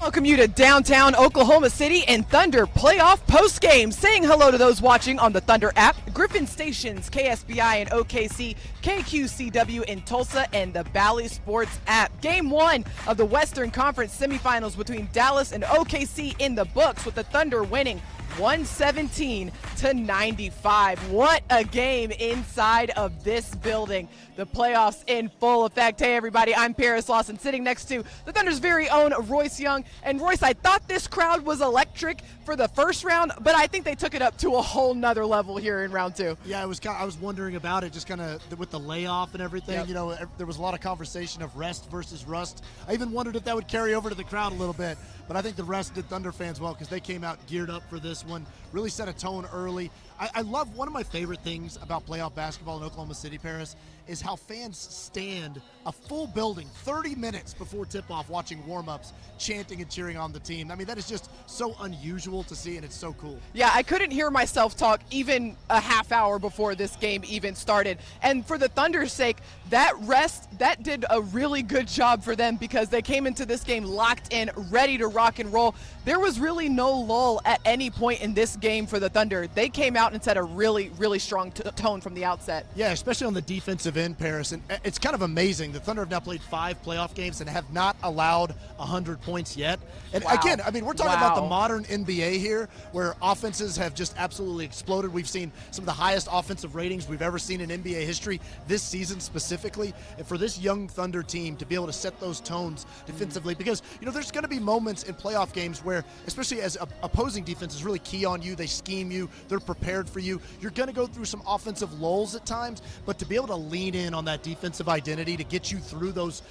Welcome you to downtown Oklahoma City and Thunder playoff postgame. Saying hello to those watching on the Thunder app, Griffin Stations, KSBI in OKC, KQCW in Tulsa, and the Bally Sports app. Game one of the Western Conference semifinals between Dallas and OKC in the books, with the Thunder winning 117-95. What a game inside of this building. The playoffs in full effect. Hey everybody, I'm Paris Lawson, sitting next to the Thunder's very own Royce Young. And Royce, I thought this crowd was electric for the first round, but I think they took it up to a whole nother level here in round two. Yeah, I was wondering about it, just kind of with the layoff and everything. Yep. You know, there was a lot of conversation of rest versus rust. I even wondered if that would carry over to the crowd a little bit, but I think the rest did Thunder fans well because they came out geared up for this one, really set a tone early. I love, one of my favorite things about playoff basketball in Oklahoma City, Paris, is how fans stand a full building 30 minutes before tip-off watching warm-ups, chanting and cheering on the team. I mean, that is just so unusual to see, and it's so cool. Yeah, I couldn't hear myself talk even a half hour before this game even started. And for the Thunder's sake, that rest, that did a really good job for them because they came into this game locked in, ready to rock and roll. There was really no lull at any point in this game for the Thunder. They came out and set a really, really strong tone from the outset. Yeah, especially on the defensive end, Paris. And it's kind of amazing. The Thunder have now played 5 playoff games and have not allowed 100 points yet. And again, I mean, we're talking about the modern NBA here, where offenses have just absolutely exploded. We've seen some of the highest offensive ratings we've ever seen in NBA history this season specifically. And for this young Thunder team to be able to set those tones defensively, because, you know, there's going to be moments in playoff games where, especially as opposing defenses really key on you, they scheme you, they're prepared for you. You're going to go through some offensive lulls at times, but to be able to lean in on that defensive identity to get you through those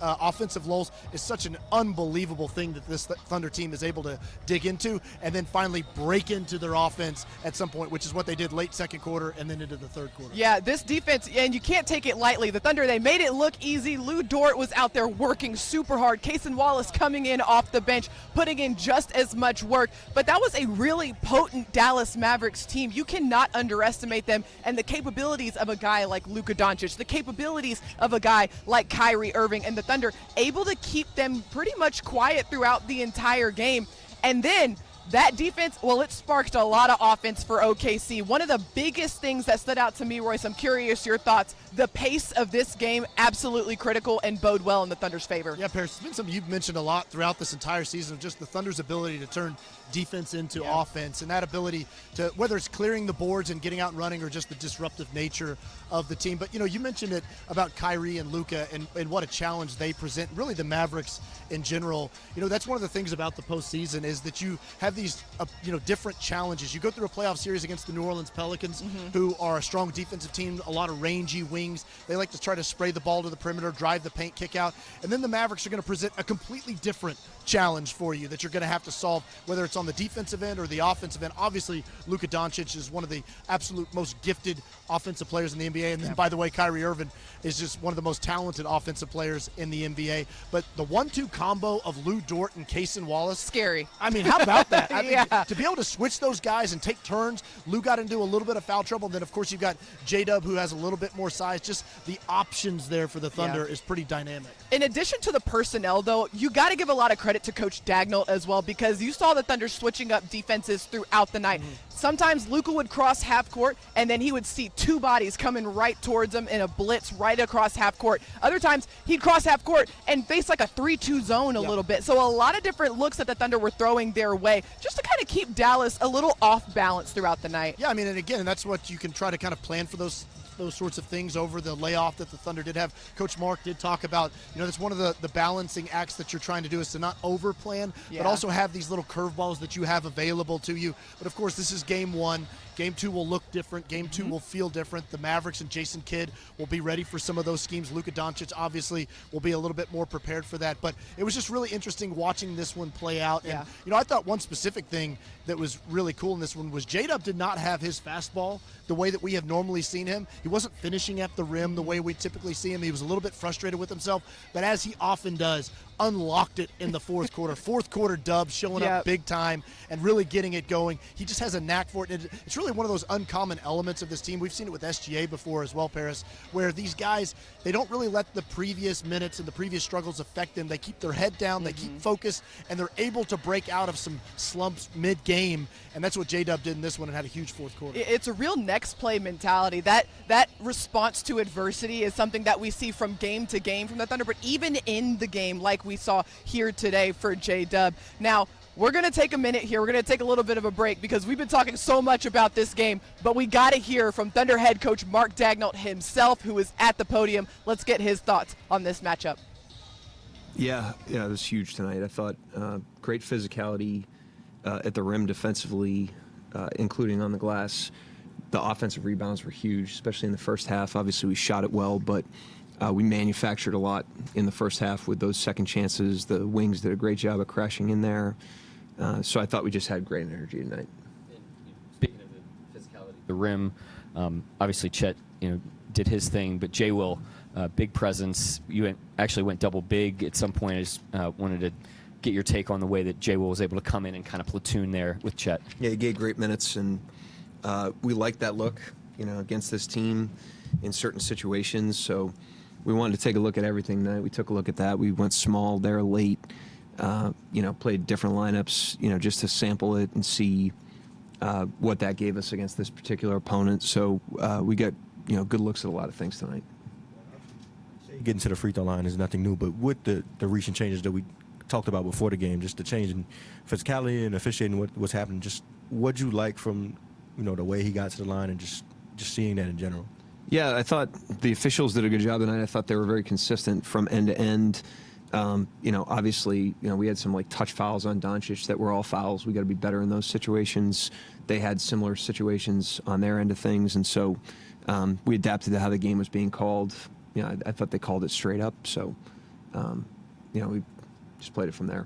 offensive lulls is such an unbelievable thing that this Thunder team is able to dig into and then finally break into their offense at some point, which is what they did late second quarter and then into the third quarter. Yeah, this defense, and you can't take it lightly. The Thunder, they made it look easy. Lou Dort was out there working super hard. Cason Wallace coming in off the bench, putting in just as much work. But that was a really potent Dallas Mavericks team. You cannot underestimate them and the capabilities of a guy like Luka Doncic, the capabilities of a guy like Kyrie Irving, and the Thunder able to keep them pretty much quiet throughout the entire game. And then that defense, well, it sparked a lot of offense for OKC. One of the biggest things that stood out to me, Royce, I'm curious your thoughts, the pace of this game, absolutely critical and bode well in the Thunder's favor. Yeah, Paris, it's been something you've mentioned a lot throughout this entire season, just the Thunder's ability to turn defense into offense, and that ability to, whether it's clearing the boards and getting out and running or just the disruptive nature of the team. But, you know, you mentioned it about Kyrie and Luka and what a challenge they present, really the Mavericks in general. You know, that's one of the things about the postseason is that you have these, different challenges. You go through a playoff series against the New Orleans Pelicans, who are a strong defensive team, a lot of rangy wings. They like to try to spray the ball to the perimeter, drive the paint, kick out. And then the Mavericks are going to present a completely different challenge for you that you're going to have to solve, whether it's on the defensive end or the offensive end. Obviously, Luka Doncic is one of the absolute most gifted offensive players in the NBA. And then, by the way, Kyrie Irving is just one of the most talented offensive players in the NBA. But the 1-2 combo of Lou Dort and Cason Wallace. Scary. I mean, how about that? I mean, to be able to switch those guys and take turns. Lou got into a little bit of foul trouble. And then, of course, you've got J-Dub, who has a little bit more size. Just the options there for the Thunder is pretty dynamic. In addition to the personnel, though, you got to give a lot of credit to Coach Dagnall as well, because you saw the Thunder switching up defenses throughout the night. Sometimes Luka would cross half court, and then he would see 2 bodies coming right towards him in a blitz right across half court. Other times, he'd cross half court and face like a 3-2 zone a little bit. So a lot of different looks that the Thunder were throwing their way just to kind of keep Dallas a little off balance throughout the night. Yeah, I mean, and again, that's what you can try to kind of plan for those sorts of things over the layoff that the Thunder did have. Coach Mark did talk about, that's one of the balancing acts that you're trying to do is to not overplan, but also have these little curveballs that you have available to you. But of course, this is game 1. Game 2 will look different. Game 2 will feel different. The Mavericks and Jason Kidd will be ready for some of those schemes. Luka Doncic obviously will be a little bit more prepared for that. But it was just really interesting watching this one play out. And, I thought one specific thing that was really cool in this one was J-Dub did not have his fastball the way that we have normally seen him. He wasn't finishing at the rim the way we typically see him. He was a little bit frustrated with himself. But as he often does, unlocked it in the fourth quarter. Fourth quarter dub, showing up big time and really getting it going. He just has a knack for it. And it's really one of those uncommon elements of this team. We've seen it with SGA before as well, Paris, where these guys, they don't really let the previous minutes and the previous struggles affect them. They keep their head down, they keep focused, and they're able to break out of some slumps mid-game. And that's what J-Dub did in this one and had a huge fourth quarter. It's a real next play mentality. That response to adversity is something that we see from game to game from the Thunder, but even in the game like we saw here today for J-Dub. Now, we're going to take a minute here. We're going to take a little bit of a break because we've been talking so much about this game, but we got to hear from Thunder head coach Mark Daigneault himself, who is at the podium. Let's get his thoughts on this matchup. Yeah, it was huge tonight. I thought great physicality at the rim defensively, including on the glass. The offensive rebounds were huge, especially in the first half. Obviously, we shot it well, but we manufactured a lot in the first half with those second chances. The wings did a great job of crashing in there. So I thought we just had great energy tonight. Speaking of the physicality, the rim, obviously Chet, did his thing, but Jay Will, big presence. You actually went double big at some point. I just wanted to get your take on the way that Jay Will was able to come in and kind of platoon there with Chet. Yeah, he gave great minutes, and we liked that look, against this team in certain situations. So we wanted to take a look at everything tonight. We took a look at that. We went small there late, played different lineups, just to sample it and see what that gave us against this particular opponent. So we got, good looks at a lot of things tonight. Getting to the free throw line is nothing new, but with the recent changes that we talked about before the game, just the change in physicality and officiating, what's happening, just what'd you like from, the way he got to the line and just seeing that in general? Yeah, I thought the officials did a good job tonight. I thought they were very consistent from end to end. Obviously, we had some touch fouls on Doncic that were all fouls. We got to be better in those situations. They had similar situations on their end of things, and so we adapted to how the game was being called. I thought they called it straight up. So, we just played it from there.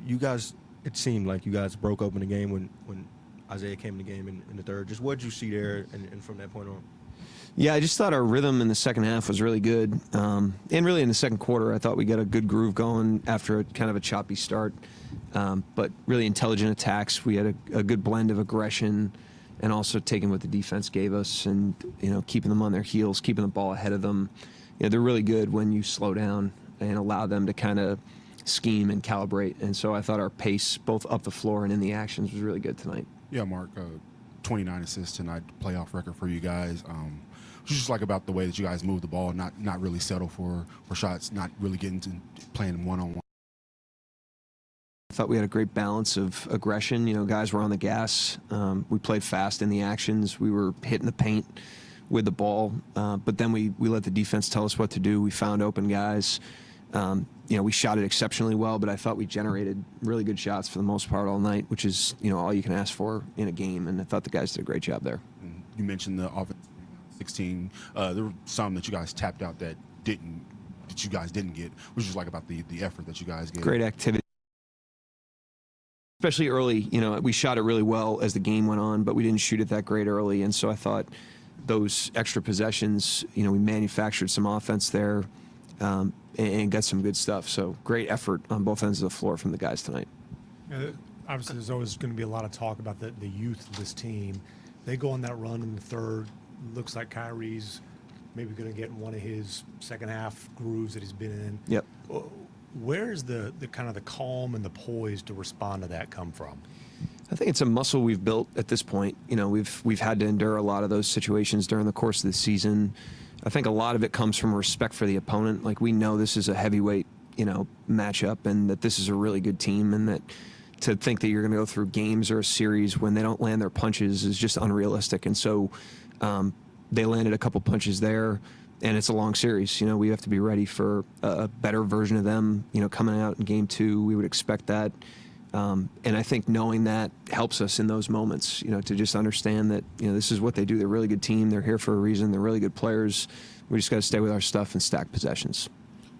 You guys, it seemed like you guys broke open the game when Isaiah came in the game in the third. Just what did you see there, and from that point on? Yeah, I just thought our rhythm in the second half was really good. And really in the second quarter, I thought we got a good groove going after kind of a choppy start. But really intelligent attacks. We had a good blend of aggression and also taking what the defense gave us and, keeping them on their heels, keeping the ball ahead of them. They're really good when you slow down and allow them to kind of scheme and calibrate. And so I thought our pace, both up the floor and in the actions, was really good tonight. Yeah, Mark, 29 assists tonight, playoff record for you guys. What's just like about the way that you guys move the ball, not really settle for shots, not really getting to playing one-on-one? I thought we had a great balance of aggression. Guys were on the gas. We played fast in the actions. We were hitting the paint with the ball. But then we let the defense tell us what to do. We found open guys. We shot it exceptionally well, but I thought we generated really good shots for the most part all night, which is, all you can ask for in a game. And I thought the guys did a great job there. You mentioned the offense 16. There were some that you guys tapped out that you guys didn't get. Which is like about the effort that you guys gave. Great activity. Especially early, we shot it really well as the game went on, but we didn't shoot it that great early. And so I thought those extra possessions, we manufactured some offense there. And got some good stuff. So great effort on both ends of the floor from the guys tonight. Obviously, there's always going to be a lot of talk about the youth of this team. They go on that run in the third. Looks like Kyrie's maybe going to get in one of his second half grooves that he's been in. Yep. Where is the kind of the calm and the poise to respond to that come from? I think it's a muscle we've built at this point. We've had to endure a lot of those situations during the course of the season. I think a lot of it comes from respect for the opponent. We know this is a heavyweight, matchup, and that this is a really good team, and that to think that you're going to go through games or a series when they don't land their punches is just unrealistic. And so they landed a couple punches there, and it's a long series. We have to be ready for a better version of them, coming out in game 2. We would expect that. And I think knowing that helps us in those moments, to just understand that, this is what they do. They're a really good team. They're here for a reason. They're really good players. We just got to stay with our stuff and stack possessions.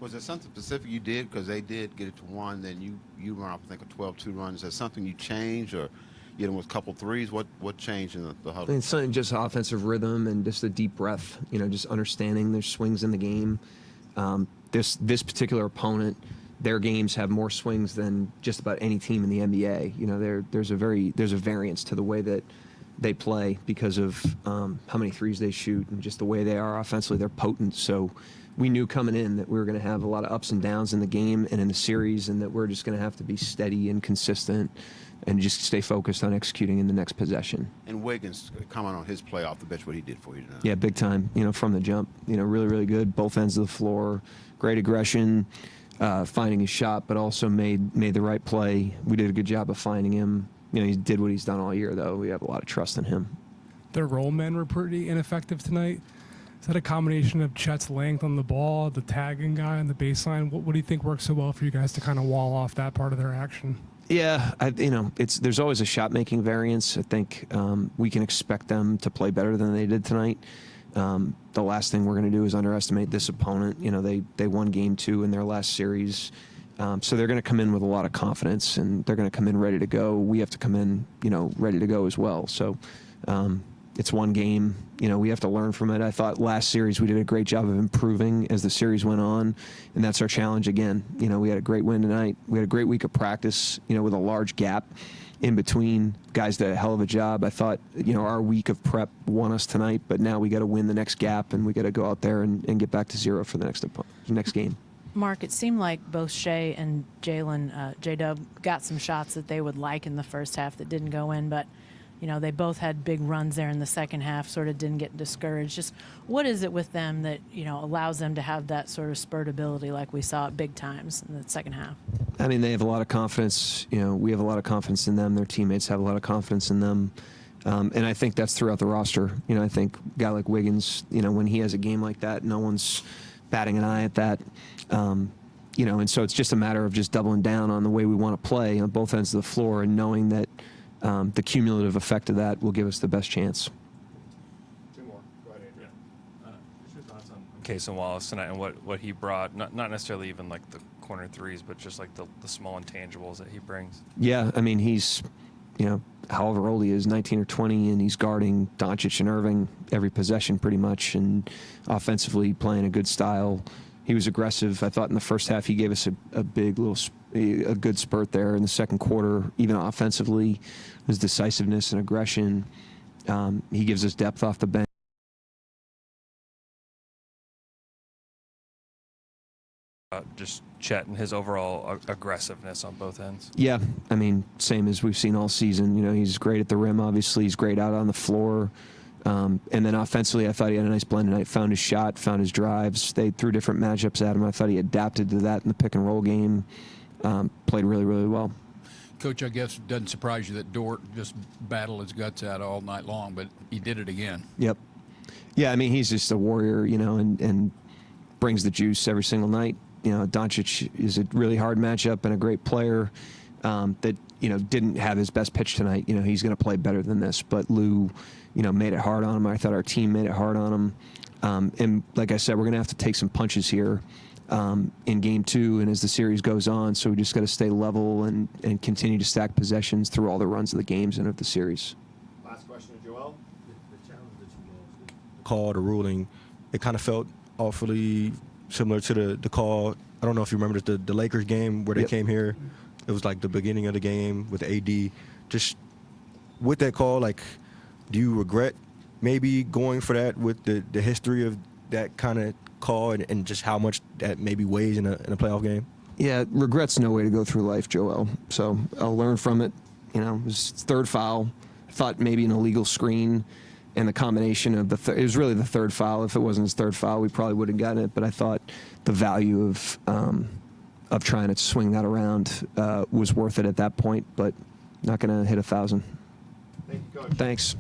Was there something specific you did? Because they did get it to 1, then you run off, I think, a 12-2 run. Is there something you changed, or with a couple threes? What changed in the huddle? It's something just offensive rhythm and just a deep breath, just understanding there's swings in the game. This particular opponent, their games have more swings than just about any team in the NBA. You know, there's a variance to the way that they play because of how many threes they shoot and just the way they are offensively. They're potent. So we knew coming in that we were going to have a lot of ups and downs in the game and in the series, and that we're just going to have to be steady and consistent and just stay focused on executing in the next possession. And Wiggins, comment on his play off the bench, what he did for you tonight. Yeah, big time. You know, from the jump. You know, really, really good. Both ends of the floor. Great aggression, finding his shot, but also made the right play. We did a good job of finding him. You know, he did what he's done all year, though. We have a lot of trust in him. Their roll men were pretty ineffective tonight. Is that a combination of Chet's length on the ball, the tagging guy on the baseline? What do you think works so well for you guys to kind of wall off that part of their action? Yeah, there's always a shot-making variance. I think we can expect them to play better than they did tonight. The last thing we're going to do is underestimate this opponent. You know, they won Game 2 in their last series. So they're going to come in with a lot of confidence, and they're going to come in ready to go. We have to come in, you know, ready to go as well. So it's one game. You know, we have to learn from it. I thought last series we did a great job of improving as the series went on, and that's our challenge again. You know, we had a great win tonight. We had a great week of practice, you know, with a large gap in between. Guys did a hell of a job. I thought, you know, our week of prep won us tonight, but now we got to win the next gap, and we got to go out there and get back to zero for the next game. Mark, it seemed like both Shea and Jalen, J-Dub, got some shots that they would like in the first half that didn't go in, but, you know, they both had big runs there in the second half, sort of didn't get discouraged. Just what is it with them that, you know, allows them to have that sort of spurt ability like we saw at big times in the second half? I mean, they have a lot of confidence. You know, we have a lot of confidence in them. Their teammates have a lot of confidence in them. And I think that's throughout the roster. You know, I think a guy like Wiggins, you know, when he has a game like that, no one's batting an eye at that. You know, and so it's just a matter of just doubling down on the way we want to play on both ends of the floor and knowing that the cumulative effect of that will give us the best chance. Two more. Go ahead, Adrian. Just your thoughts on Cason Wallace tonight and what he brought, not necessarily even like the corner threes, but just like the small intangibles that he brings. Yeah, I mean, he's, you know, however old he is, 19 or 20, and he's guarding Doncic and Irving every possession pretty much, and offensively playing a good style. He was aggressive. I thought in the first half he gave us a big little, a good spurt there. In the second quarter, even offensively, his decisiveness and aggression. He gives us depth off the bench. Just Chet and his overall aggressiveness on both ends. Yeah, I mean, same as we've seen all season. You know, he's great at the rim, obviously. He's great out on the floor. And then offensively, I thought he had a nice blend tonight. Found his shot, found his drives. They threw different matchups at him. I thought he adapted to that in the pick-and-roll game. Played really, really well. Coach, I guess it doesn't surprise you that Dort just battled his guts out all night long, but he did it again. Yep. Yeah, I mean, he's just a warrior, you know, and brings the juice every single night. You know, Doncic is a really hard matchup and a great player that, you know, didn't have his best pitch tonight. You know, he's going to play better than this. But Lou, you know, made it hard on him. I thought our team made it hard on him. And like I said, we're going to have to take some punches here in Game 2 and as the series goes on. So we just got to stay level and continue to stack possessions through all the runs of the games and of the series. Last question to Joel. The challenge that you lost, the call, the ruling, it kind of felt awfully similar to the call. I don't know if you remember the Lakers game where they came here. It was like the beginning of the game with AD. Just with that call, like, do you regret maybe going for that with the history of that kind of call and just how much that maybe weighs in a playoff game? Yeah, regret's no way to go through life, Joel. So I'll learn from it. You know, it was third foul. I thought maybe an illegal screen and the combination of it was really the third foul. If it wasn't his third foul, we probably would have gotten it. But I thought the value of trying to swing that around was worth it at that point. But not going to hit 1,000. Thank you, Coach. Thanks.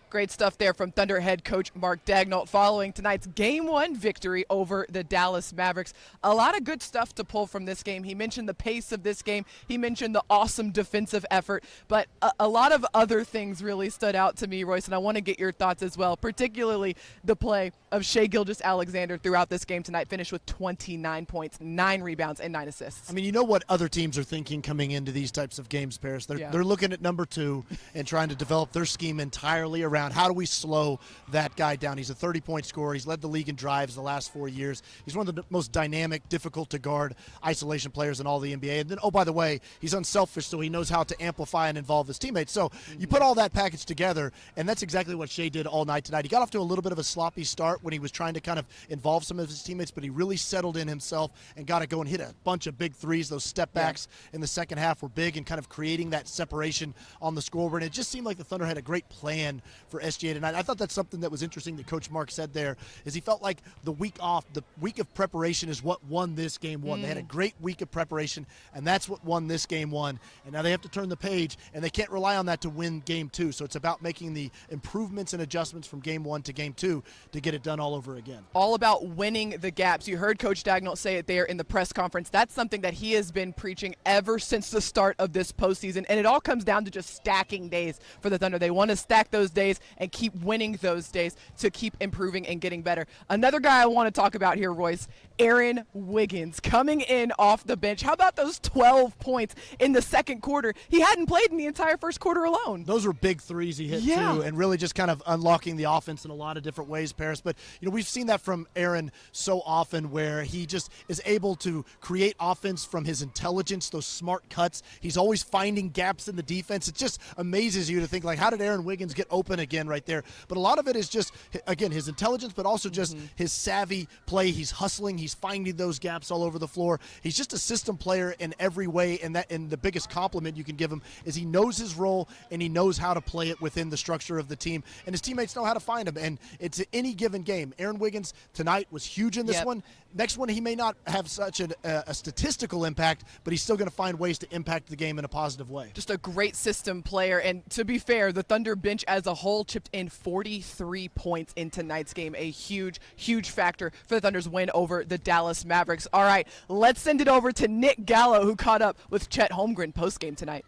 Great stuff there from Thunder head coach Mark Daigneault following tonight's Game 1 victory over the Dallas Mavericks. A lot of good stuff to pull from this game. He mentioned the pace of this game. He mentioned the awesome defensive effort. But a lot of other things really stood out to me, Royce, and I want to get your thoughts as well, particularly the play of Shai Gilgeous-Alexander throughout this game tonight. Finished with 29 points, 9 rebounds, and 9 assists. I mean, you know what other teams are thinking coming into these types of games, Paris? They're looking at number 2 and trying to develop their scheme entirely around down. How do we slow that guy down? He's a 30-point scorer. He's led the league in drives the last 4 years. He's one of the most dynamic, difficult to guard isolation players in all the NBA. And then, oh, by the way, he's unselfish, so he knows how to amplify and involve his teammates. So you put all that package together, and that's exactly what Shea did all night tonight. He got off to a little bit of a sloppy start when he was trying to kind of involve some of his teammates, but he really settled in himself and got to go and hit a bunch of big threes. Those step backs in the second half were big and kind of creating that separation on the scoreboard. And it just seemed like the Thunder had a great plan for SGA tonight. I thought that's something that was interesting that Coach Mark said there, is he felt like the week off, the week of preparation is what won this game one. They had a great week of preparation, and that's what won this game one. And now they have to turn the page, and they can't rely on that to win game two. So it's about making the improvements and adjustments from game one to game two to get it done all over again. All about winning the gaps. You heard Coach Dagnall say it there in the press conference. That's something that he has been preaching ever since the start of this postseason, and it all comes down to just stacking days for the Thunder. They want to stack those days and keep winning those days to keep improving and getting better. Another guy I want to talk about here, Royce, Aaron Wiggins, coming in off the bench. How about those 12 points in the second quarter? He hadn't played in the entire first quarter alone. Those were big threes he hit too, and really just kind of unlocking the offense in a lot of different ways, Paris. But we've seen that from Aaron so often, where he just is able to create offense from his intelligence, those smart cuts. He's always finding gaps in the defense. It just amazes you to think, like, how did Aaron Wiggins get open again right there? But a lot of it is just, again, his intelligence, but also just his savvy play. He's hustling. He's finding those gaps all over the floor. He's just a system player in every way, and the biggest compliment you can give him is he knows his role and he knows how to play it within the structure of the team, and his teammates know how to find him. And it's any given game. Aaron Wiggins tonight was huge in this one. Next one, he may not have such a statistical impact, but he's still going to find ways to impact the game in a positive way. Just a great system player. And to be fair, the Thunder bench as a whole chipped in 43 points in tonight's game. A huge, huge factor for the Thunder's win over the Dallas Mavericks. All right, let's send it over to Nick Gallo, who caught up with Chet Holmgren postgame tonight.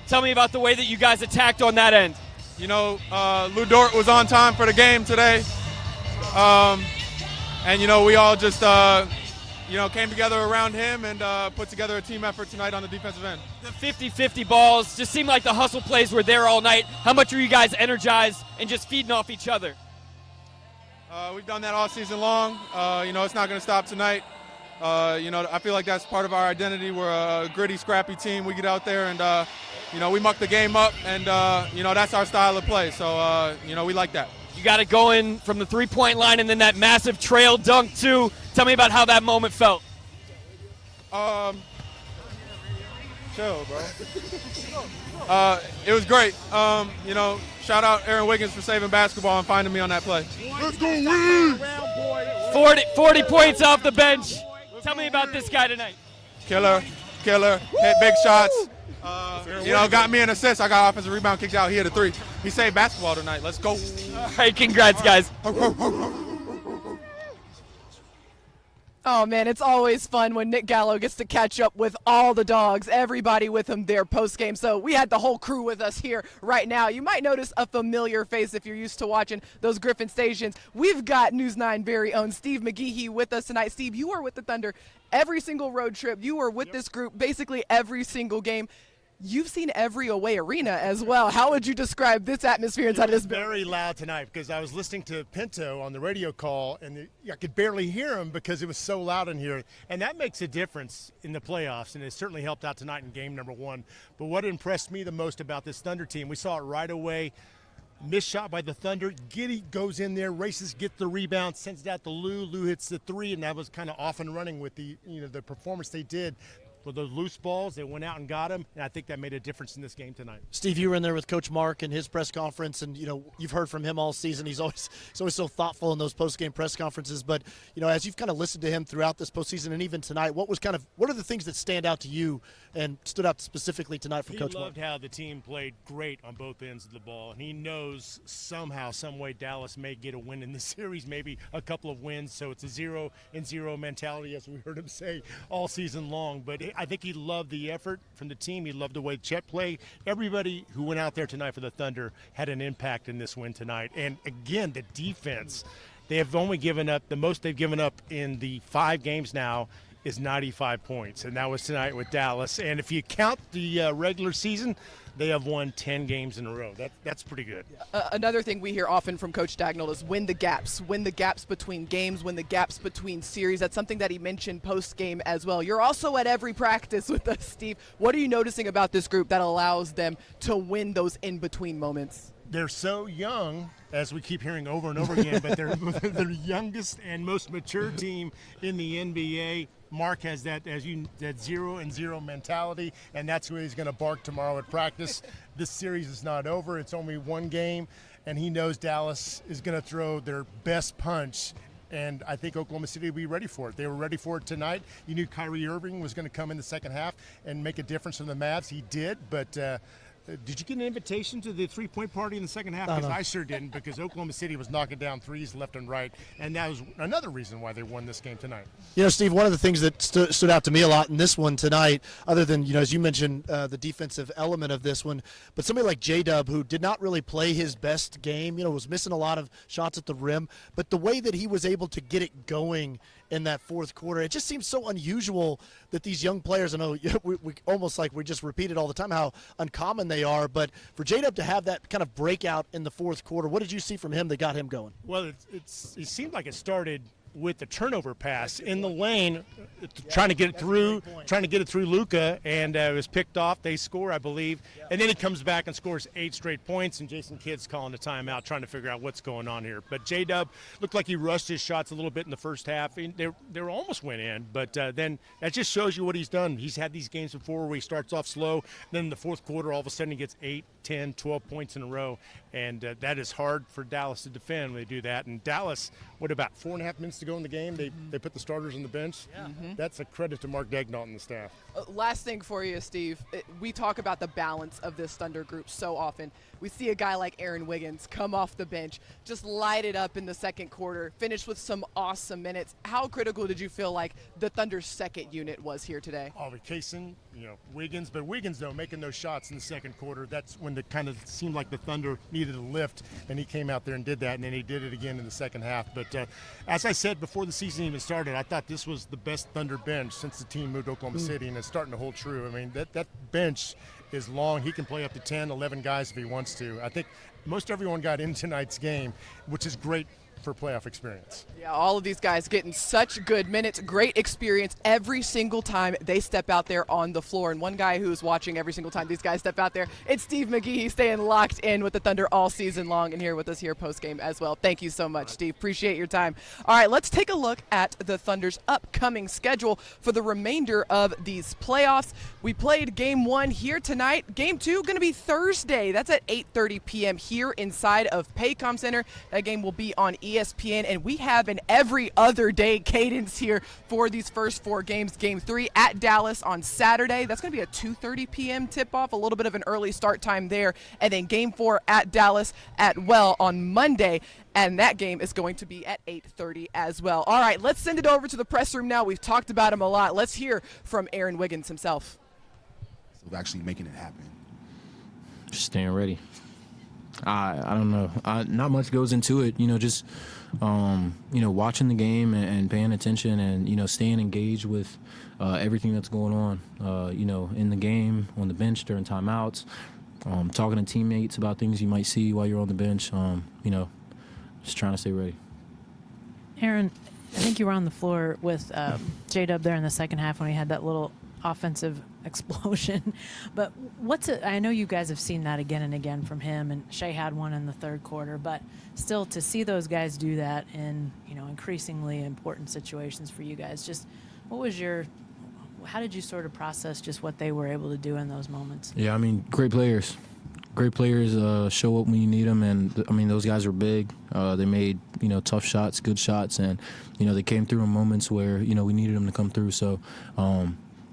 Tell me about the way that you guys attacked on that end. Lou Dort was on time for the game today. And we all just, came together around him and put together a team effort tonight on the defensive end. The 50-50 balls just seemed like the hustle plays were there all night. How much were you guys energized and just feeding off each other? We've done that all season long. It's not going to stop tonight. I feel like that's part of our identity. We're a gritty, scrappy team. We get out there and, we muck the game up, and, that's our style of play. So, we like that. You got it going from the three-point line and then that massive trail dunk, too. Tell me about how that moment felt. Chill, bro. It was great. Shout out Aaron Wiggins for saving basketball and finding me on that play. Let's go, Wig! 40 points off the bench. Tell me about this guy tonight. Killer, hit big shots. Got me an assist. I got offensive rebound, kicked out. He hit a three. He saved basketball tonight. Let's go. All right, congrats, guys. Oh, man, it's always fun when Nick Gallo gets to catch up with all the dogs, everybody with him there post-game. So we had the whole crew with us here right now. You might notice a familiar face if you're used to watching those Griffin stations. We've got News 9 very own Steve McGehee with us tonight. Steve, you are with the Thunder every single road trip. You were with this group basically every single game. You've seen every away arena as well. How would you describe this atmosphere inside of this building? Very loud tonight because I was listening to Pinto on the radio call, and I could barely hear him because it was so loud in here. And that makes a difference in the playoffs, and it certainly helped out tonight in game number one. But what impressed me the most about this Thunder team, we saw it right away. Missed shot by the Thunder. Giddey goes in there, races, gets the rebound, sends it out to Lou. Lou hits the three, and that was kind of off and running with the performance they did. For those loose balls, they went out and got them, and I think that made a difference in this game tonight. Steve, you were in there with Coach Mark and his press conference, and you've heard from him all season. He's always so thoughtful in those post-game press conferences. But as you've kind of listened to him throughout this postseason and even tonight, what are the things that stand out to you and stood out specifically tonight from Coach Mark? He loved how the team played great on both ends of the ball, and he knows somehow, some way, Dallas may get a win in the series, maybe a couple of wins. So it's a 0-0 mentality, as we heard him say all season long. But I think he loved the effort from the team. He loved the way Chet played. Everybody who went out there tonight for the Thunder had an impact in this win tonight. And again, the defense, they have only given up, the most they've given up in the 5 games now is 95 points, and that was tonight with Dallas. And if you count the regular season, they have won 10 games in a row. That's pretty good. Another thing we hear often from Coach Dagnall is win the gaps between games, win the gaps between series. That's something that he mentioned post-game as well. You're also at every practice with us, Steve. What are you noticing about this group that allows them to win those in-between moments? They're so young, as we keep hearing over and over again, but they're the youngest and most mature team in the NBA. Mark has that 0-0 mentality, and that's who he's going to bark tomorrow at practice. This series is not over. It's only one game, and he knows Dallas is going to throw their best punch. And I think Oklahoma City will be ready for it. They were ready for it tonight. You knew Kyrie Irving was going to come in the second half and make a difference for the Mavs. He did, but did you get an invitation to the three-point party in the second half? Because I sure didn't, because Oklahoma City was knocking down threes left and right, and that was another reason why they won this game tonight. You know, Steve, one of the things that stood out to me a lot in this one tonight, other than, you know, as you mentioned, the defensive element of this one, but somebody like J-Dub, who did not really play his best game, you know, was missing a lot of shots at the rim, but the way that he was able to get it going in that fourth quarter, it just seems so unusual that these young players, I know we almost like we just repeat it all the time how uncommon they are, but for J-Dub to have that kind of breakout in the fourth quarter, what did you see from him that got him going? Well, it seemed like it started with the turnover pass in the lane, trying to get it through Luka, and it was picked off. They score, I believe, and then he comes back and scores 8 straight points, and Jason Kidd's calling a timeout, trying to figure out what's going on here. But J-Dub looked like he rushed his shots a little bit in the first half. They almost went in, but then that just shows you what he's done. He's had these games before where he starts off slow, then in the fourth quarter, all of a sudden he gets 8, 10, 12 points in a row, and that is hard for Dallas to defend when they do that. And Dallas, what, about 4.5 minutes to go in the game, they put the starters on the bench. That's a credit to Mark Dagnall and the staff. Last thing for you, Steve. We talk about the balance of this Thunder group so often. We see a guy like Aaron Wiggins come off the bench, just light it up in the second quarter, finish with some awesome minutes. How critical did you feel like the Thunder's second unit was here today? Oh, with Kaysen, Wiggins. But Wiggins, though, making those shots in the second quarter, that's when it kind of seemed like the Thunder needed a lift, and he came out there and did that, and then he did it again in the second half. But as I said before the season even started, I thought this was the best Thunder bench since the team moved to Oklahoma City, and it's starting to hold true. I mean, that bench is long. He can play up to 10, 11 guys if he wants to. I think most everyone got in tonight's game, which is great for playoff experience. Yeah, all of these guys getting such good minutes, great experience every single time they step out there on the floor. And one guy who's watching every single time these guys step out there, it's Steve McGehee, staying locked in with the Thunder all season long and here with us here post-game as well. Thank you so much, Steve. Appreciate your time. All right, let's take a look at the Thunder's upcoming schedule for the remainder of these playoffs. We played Game 1 here tonight. Game 2 going to be Thursday. That's at 8:30 p.m. here inside of Paycom Center. That game will be on ESPN, and we have an every other day cadence here for these first 4 games. Game 3 at Dallas on Saturday. That's going to be a 2:30 p.m. tip-off, a little bit of an early start time there. And then Game 4 at Dallas on Monday, and that game is going to be at 8:30 as well. All right, let's send it over to the press room now. We've talked about him a lot. Let's hear from Aaron Wiggins himself. Of actually making it happen. Just staying ready. I don't know. Not much goes into it. Just watching the game and paying attention and staying engaged with everything that's going on. In the game, on the bench during timeouts, talking to teammates about things you might see while you're on the bench. Just trying to stay ready. Aaron, I think you were on the floor with J-Dub there in the second half when he had that little offensive explosion. But I know you guys have seen that again and again from him, and Shea had one in the third quarter, but still to see those guys do that in, increasingly important situations for you guys, just how did you sort of process just what they were able to do in those moments? Yeah, great players. Great players show up when you need them, and those guys are big. They made tough shots, good shots, and they came through in moments where we needed them to come through. So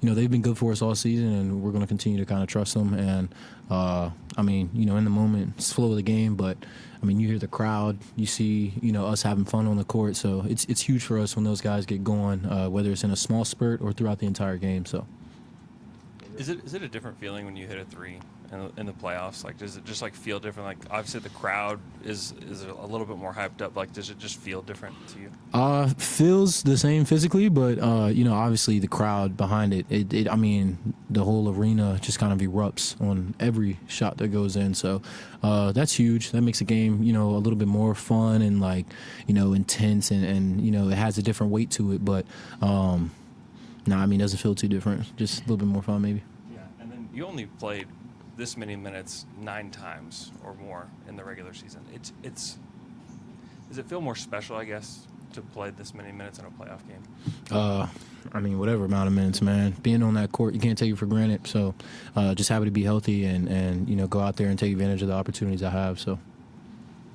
they've been good for us all season, and we're going to continue to kind of trust them. And in the moment, it's flow of the game, but you hear the crowd, you see us having fun on the court. So it's huge for us when those guys get going, whether it's in a small spurt or throughout the entire game. So. Is it a different feeling when you hit a three in the playoffs? Like, does it just like feel different? Like, obviously the crowd is a little bit more hyped up. Like, does it just feel different to you? Feels the same physically, but obviously the crowd behind it. I mean, the whole arena just kind of erupts on every shot that goes in. So that's huge. That makes the game, a little bit more fun and intense, and it has a different weight to it. But no, it doesn't feel too different. Just a little bit more fun, maybe. Yeah, and then you only played this many minutes 9 times or more in the regular season. Does it feel more special, I guess, to play this many minutes in a playoff game? Whatever amount of minutes, man. Being on that court, you can't take it for granted. So just happy to be healthy and go out there and take advantage of the opportunities I have. So.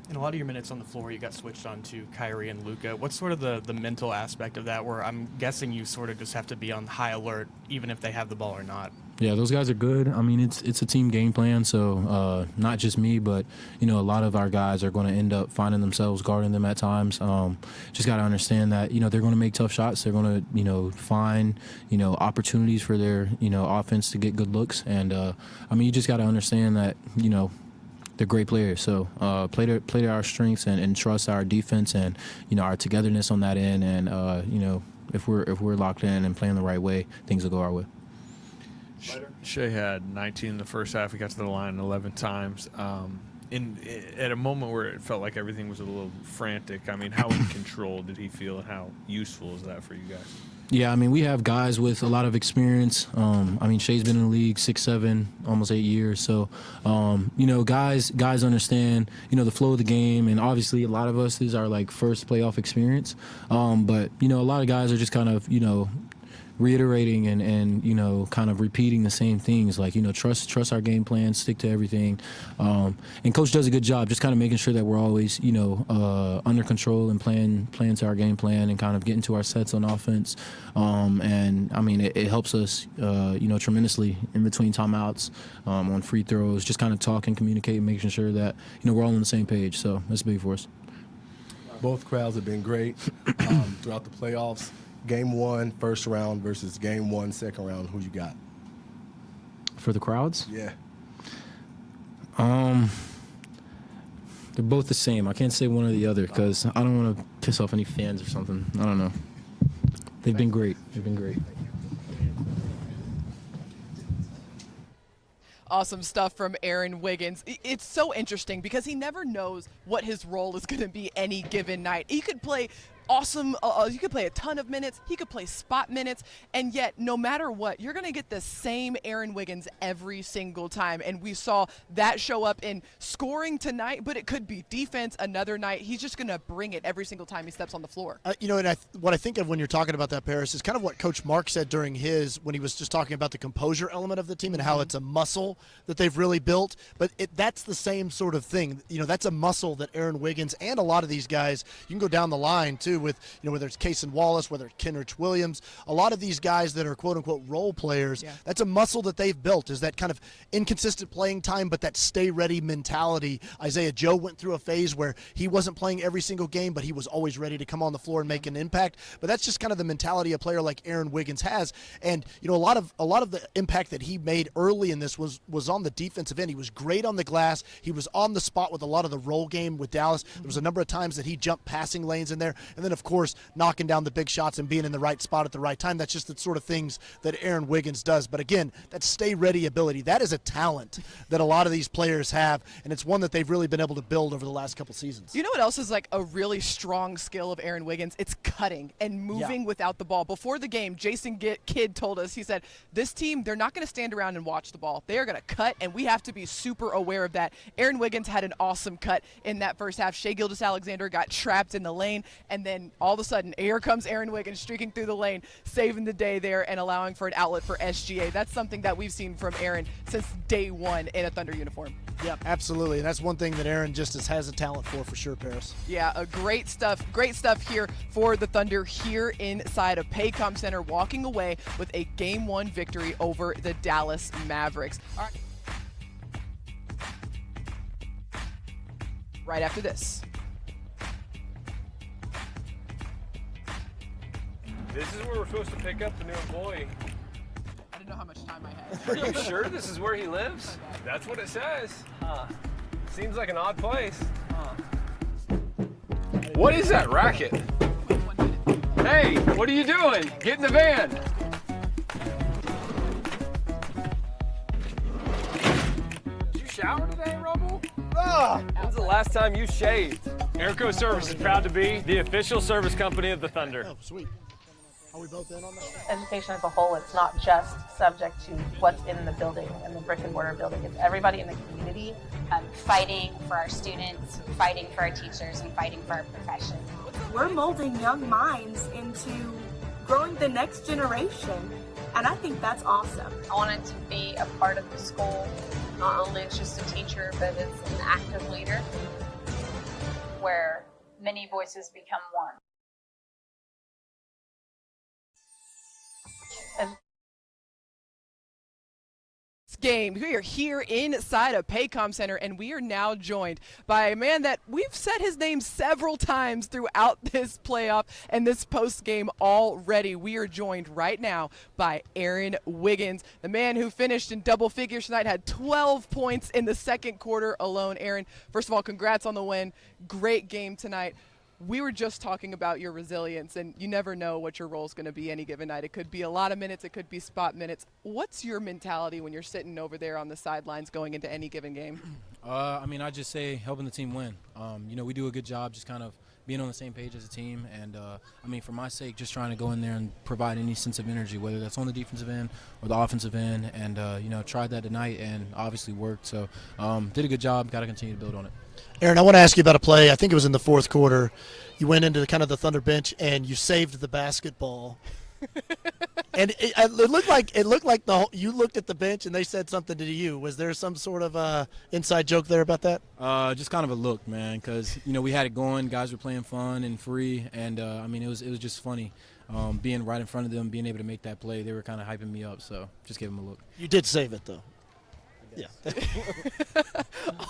In a lot of your minutes on the floor, you got switched on to Kyrie and Luka. What's sort of the mental aspect of that, where I'm guessing you sort of just have to be on high alert, even if they have the ball or not? Yeah, those guys are good. It's a team game plan, so not just me, but a lot of our guys are going to end up finding themselves guarding them at times. Just got to understand that they're going to make tough shots. They're going to find opportunities for their offense to get good looks, and you just got to understand that they're great players. So play to our strengths and trust our defense and our togetherness on that end. And if we're locked in and playing the right way, things will go our way. Shea had 19 in the first half. He got to the line 11 times. At a moment where it felt like everything was a little frantic, how in control did he feel, and how useful is that for you guys? Yeah, we have guys with a lot of experience. Shea's been in the league 6, 7, almost 8 years. So, guys understand, the flow of the game. And obviously a lot of us, this is our first playoff experience. But, a lot of guys are just kind of, reiterating and kind of repeating the same things, trust our game plan, stick to everything, and coach does a good job just kind of making sure that we're always under control and playing to our game plan and kind of getting to our sets on offense, and it helps us tremendously in between timeouts, on free throws, just kind of talking, communicating, making sure that we're all on the same page. So that's big for us. Both crowds have been great throughout the playoffs. Game 1, first round versus game 1, second round. Who you got? For the crowds? Yeah. They're both the same. I can't say one or the other because I don't want to piss off any fans or something. I don't know. They've been great. Awesome stuff from Aaron Wiggins. It's so interesting because he never knows what his role is going to be any given night. He could play awesome. You could play a ton of minutes. He could play spot minutes. And yet, no matter what, you're going to get the same Aaron Wiggins every single time. And we saw that show up in scoring tonight, but it could be defense another night. He's just going to bring it every single time he steps on the floor. And what I think of when you're talking about that, Paris, is kind of what Coach Mark said during when he was just talking about the composure element of the team and how it's a muscle that they've really built. But that's the same sort of thing. That's a muscle that Aaron Wiggins and a lot of these guys, you can go down the line, too, with whether it's Cason Wallace, whether it's Kenrich Williams, a lot of these guys that are quote-unquote role players, that's a muscle that they've built, is that kind of inconsistent playing time, but that stay-ready mentality. Isaiah Joe went through a phase where he wasn't playing every single game, but he was always ready to come on the floor and make an impact. But that's just kind of the mentality a player like Aaron Wiggins has. And, a lot of the impact that he made early in this was on the defensive end. He was great on the glass. He was on the spot with a lot of the roll game with Dallas. There was a number of times that he jumped passing lanes in there. And then, of course, knocking down the big shots and being in the right spot at the right time. That's just the sort of things that Aaron Wiggins does. But again, that stay-ready ability, that is a talent that a lot of these players have, and it's one that they've really been able to build over the last couple seasons. You know what else is like a really strong skill of Aaron Wiggins? It's cutting and moving without the ball. Before the game, Jason Kidd told us, he said, this team, they're not going to stand around and watch the ball. They are going to cut, and we have to be super aware of that. Aaron Wiggins had an awesome cut in that first half. Shai Gilgeous-Alexander got trapped in the lane, and then all of a sudden, here comes Aaron Wiggins streaking through the lane, saving the day there and allowing for an outlet for SGA. That's something that we've seen from Aaron since day one in a Thunder uniform. Yeah, absolutely. And that's one thing that Aaron just has a talent for sure, Paris. Yeah, great stuff here for the Thunder here inside of Paycom Center, walking away with a Game 1 victory over the Dallas Mavericks. All right. Right after this. This is where we're supposed to pick up the new employee. know how much time I had. Are you sure this is where he lives? That's what it says. Seems like an odd place. What is that racket? Hey, what are you doing? Get in the van. Did you shower today, Rubble? When's the last time you shaved? Airco Service is proud to be the official service company of the Thunder. Oh, sweet. Are we both in on that? Education as a whole, it's not just subject to what's in the building and the brick and mortar building. It's everybody in the community fighting for our students, fighting for our teachers, and fighting for our profession. We're molding young minds into growing the next generation, and I think that's awesome. I wanted to be a part of the school, not only as just a teacher, but as an active leader, where many voices become one. Game. We are here inside a Paycom Center, and we are now joined by a man that we've said his name several times throughout this playoff and this post game already. We are joined right now by Aaron Wiggins, the man who finished in double figures tonight, had 12 points in the second quarter alone. Aaron, first of all, congrats on the win. Great game tonight. We were just talking about your resilience, and you never know what your role is going to be any given night. It could be a lot of minutes. It could be spot minutes. What's your mentality when you're sitting over there on the sidelines going into any given game? I mean, I just say helping the team win. You know, we do a good job just kind of being on the same page as a team. And, I mean, for my sake, just trying to go in there and provide any sense of energy, whether that's on the defensive end or the offensive end. And, you know, tried that tonight and obviously worked. So did a good job. Got to continue to build on it. Aaron, I want to ask you about a play. I think it was in the fourth quarter. You went into kind of the Thunder bench and you saved the basketball. And it looked like you looked at the bench and they said something to you. Was there some sort of inside joke there about that? Just kind of a look, man, because you know we had it going. Guys were playing fun and free, and I mean it was just funny. Being right in front of them, being able to make that play, they were kind of hyping me up. So just gave them a look. You did save it though. Yeah.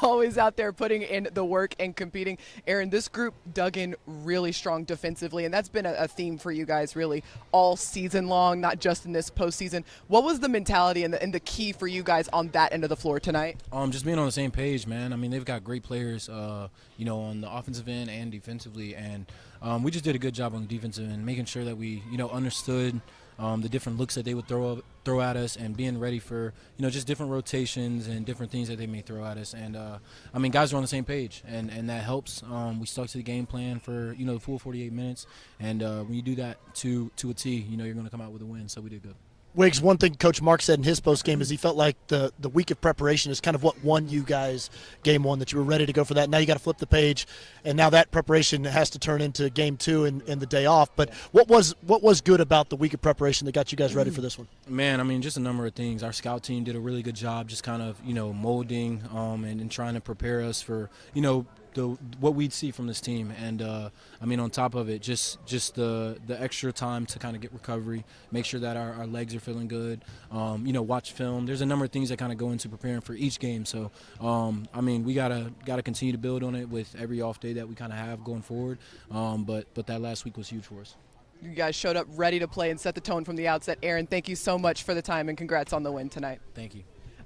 Always out there putting in the work and competing. Aaron, this group dug in really strong defensively, and that's been a theme for you guys really all season long, not just in this postseason. What was the mentality and the key for you guys on that end of the floor tonight? Just being on the same page, man. I mean, they've got great players, you know, on the offensive end and defensively, and we just did a good job on the defensive end, making sure that we, you know, understood the different looks that they would throw at us, and being ready for, you know, just different rotations and different things that they may throw at us. And I mean, guys are on the same page, and that helps. We stuck to the game plan for, you know, the full 48 minutes, and when you do that to a T, you know, you're going to come out with a win. So we did good. Wiggs, one thing Coach Mark said in his postgame is he felt like the week of preparation is kind of what won you guys game one, that you were ready to go for that. Now you got to flip the page, and now that preparation has to turn into game two and the day off. But what was good about the week of preparation that got you guys ready for this one? Man, I mean, just a number of things. Our scout team did a really good job just kind of, you know, molding and trying to prepare us for, you know, what we'd see from this team. And I mean, on top of it, just the extra time to kind of get recovery, make sure that our legs are feeling good, you know, watch film. There's a number of things that kind of go into preparing for each game. So I mean, we gotta continue to build on it with every off day that we kind of have going forward. But that last week was huge for us. You guys showed up ready to play and set the tone from the outset. Aaron, thank you so much for the time, and congrats on the win tonight. Thank you.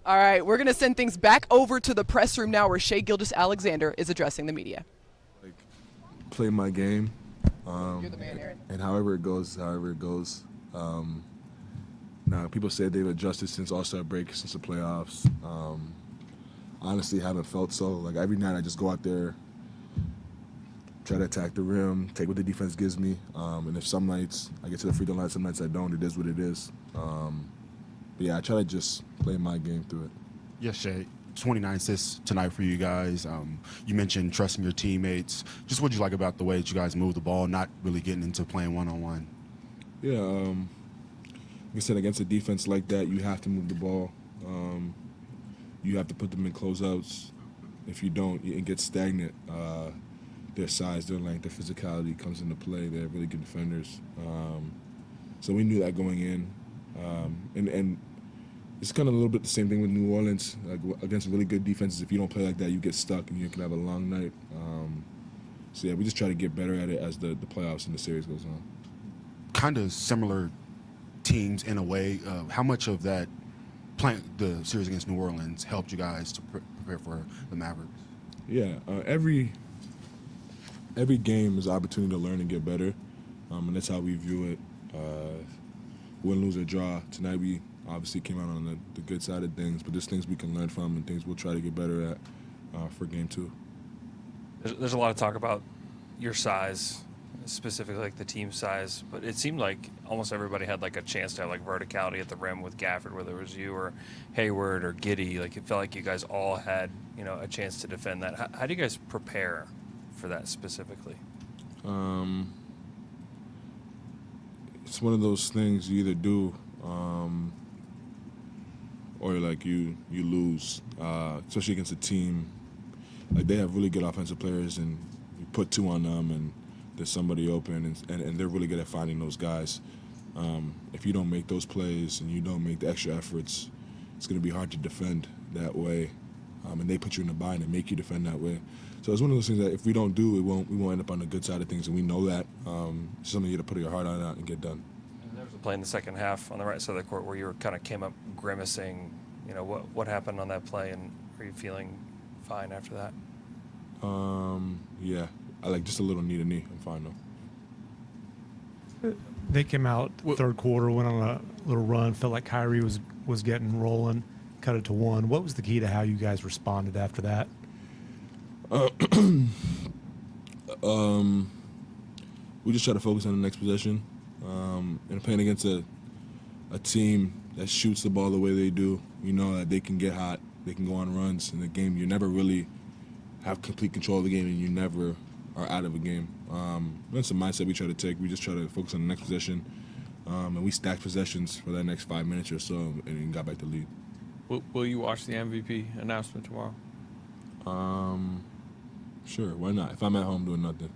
All right, we're going to send things back over to the press room now, where Shai Gilgeous-Alexander is addressing the media. Play my game. You're the man, Aaron. And however it goes, Now, people say they've adjusted since All-Star break, since the playoffs. Honestly, haven't felt so. Like, every night I just go out there, try to attack the rim, take what the defense gives me. And if some nights I get to the free throw line, some nights I don't, it is what it is. But yeah, I try to just play my game through it. Yes, Shai. 29 assists tonight for you guys. You mentioned trusting your teammates. Just what you like about the way that you guys move the ball, not really getting into playing one-on-one? Yeah, like I said, against a defense like that, you have to move the ball. You have to put them in closeouts. If you don't, it gets stagnant. Their size, their length, their physicality comes into play. They're really good defenders. So we knew that going in. And it's kind of a little bit the same thing with New Orleans. Like, against really good defenses, if you don't play like that, you get stuck and you can have a long night. So yeah, we just try to get better at it as the playoffs and the series goes on. Kind of similar teams in a way. How much of that the series against New Orleans helped you guys to prepare for the Mavericks? Yeah, every game is an opportunity to learn and get better, and that's how we view it. Win, lose, or draw. Tonight we obviously came out on the good side of things, but there's things we can learn from and things we'll try to get better at for game 2. There's a lot of talk about your size, specifically like the team size, but it seemed like almost everybody had like a chance to have like verticality at the rim with Gafford, whether it was you or Hayward or Giddey. Like it felt like you guys all had, a chance to defend that. How do you guys prepare for that specifically? It's one of those things you either do or like you lose, especially against a team. Like they have really good offensive players, and you put 2 on them, and there's somebody open, and they're really good at finding those guys. If you don't make those plays and you don't make the extra efforts, it's going to be hard to defend that way. And they put you in a bind and make you defend that way. So it's one of those things that if we don't do, we won't end up on the good side of things, and we know that. It's something you got to put your heart on out and get done. And there was a play in the second half on the right side of the court where you came up grimacing. What happened on that play, and are you feeling fine after that? Yeah, I like just a little knee to knee. I'm fine though. They came out third quarter, went on a little run, felt like Kyrie was getting rolling, cut it to 1. What was the key to how you guys responded after that? We just try to focus on the next possession, and playing against a team that shoots the ball the way they do. We know that they can get hot, they can go on runs in the game. You never really have complete control of the game, and you never are out of a game. That's the mindset we try to take. We just try to focus on the next possession, and we stack possessions for that next 5 minutes or so, and got back to lead. Will you watch the MVP announcement tomorrow? Sure, why not? If I'm at home doing nothing.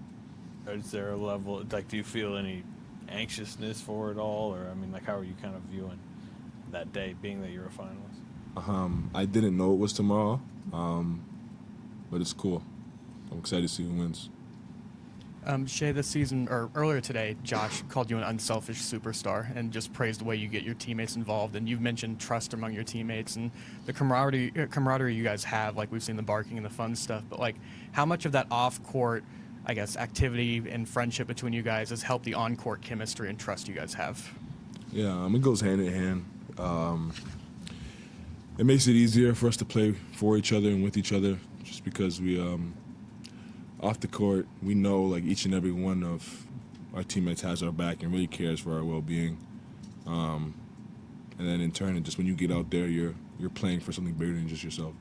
Is there a level, do you feel any anxiousness for it all? Or, how are you kind of viewing that day, being that you're a finalist? I didn't know it was tomorrow, but it's cool. I'm excited to see who wins. Shea, this season, or earlier today, Josh called you an unselfish superstar and just praised the way you get your teammates involved. And you've mentioned trust among your teammates and the camaraderie you guys have, like we've seen the barking and the fun stuff. But, how much of that off-court, activity and friendship between you guys has helped the on-court chemistry and trust you guys have? Yeah, it goes hand in hand. It makes it easier for us to play for each other and with each other just because we off the court, we know each and every one of our teammates has our back and really cares for our well-being. And then in turn, just when you get out there, you're playing for something bigger than just yourself.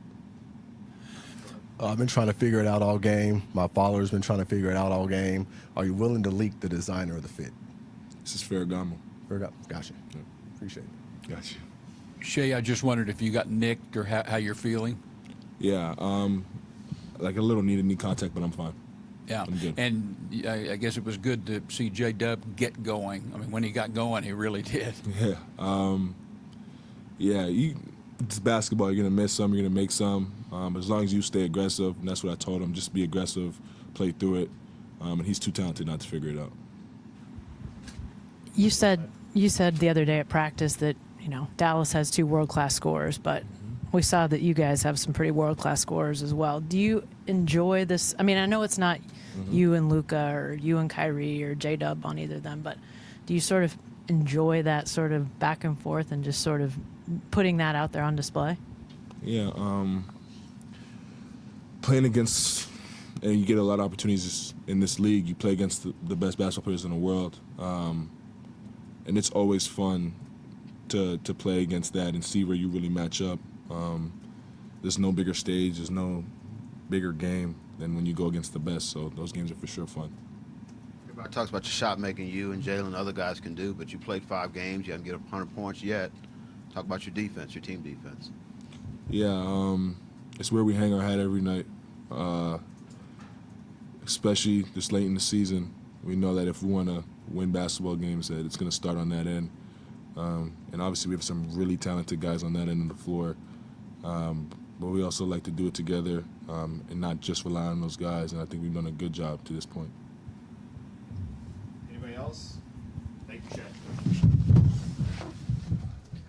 I've been trying to figure it out all game. My follower's been trying to figure it out all game. Are you willing to leak the designer of the fit? This is Ferragamo. Gotcha. Yeah. Appreciate it. Gotcha. Shea, I just wondered if you got nicked or how you're feeling. Yeah, a little knee-to-knee contact, but I'm fine. Yeah, I'm good. And I guess it was good to see J-Dub get going. When he got going, he really did. Yeah. It's basketball. You're going to miss some, you're going to make some. But as long as you stay aggressive, and that's what I told him, just be aggressive, play through it. And he's too talented not to figure it out. You said the other day at practice that, Dallas has 2 world-class scorers, but we saw that you guys have some pretty world-class scorers as well. Do you enjoy this? I know it's not you and Luka or you and Kyrie or J-Dub on either of them, but do you sort of enjoy that sort of back and forth and just sort of putting that out there on display? Yeah, playing against, and you get a lot of opportunities in this league. You play against the best basketball players in the world, and it's always fun to play against that and see where you really match up. There's no bigger stage, there's no bigger game than when you go against the best, so those games are for sure fun. Everybody talks about your shot making you and Jalen and other guys can do, but you played 5 games, you haven't get 100 points yet. Talk about your defense, your team defense. Yeah, it's where we hang our hat every night, especially this late in the season. We know that if we want to win basketball games, that it's going to start on that end. And obviously we have some really talented guys on that end of the floor. But we also like to do it together and not just rely on those guys. And I think we've done a good job to this point. Anybody else? Thank you, Chad.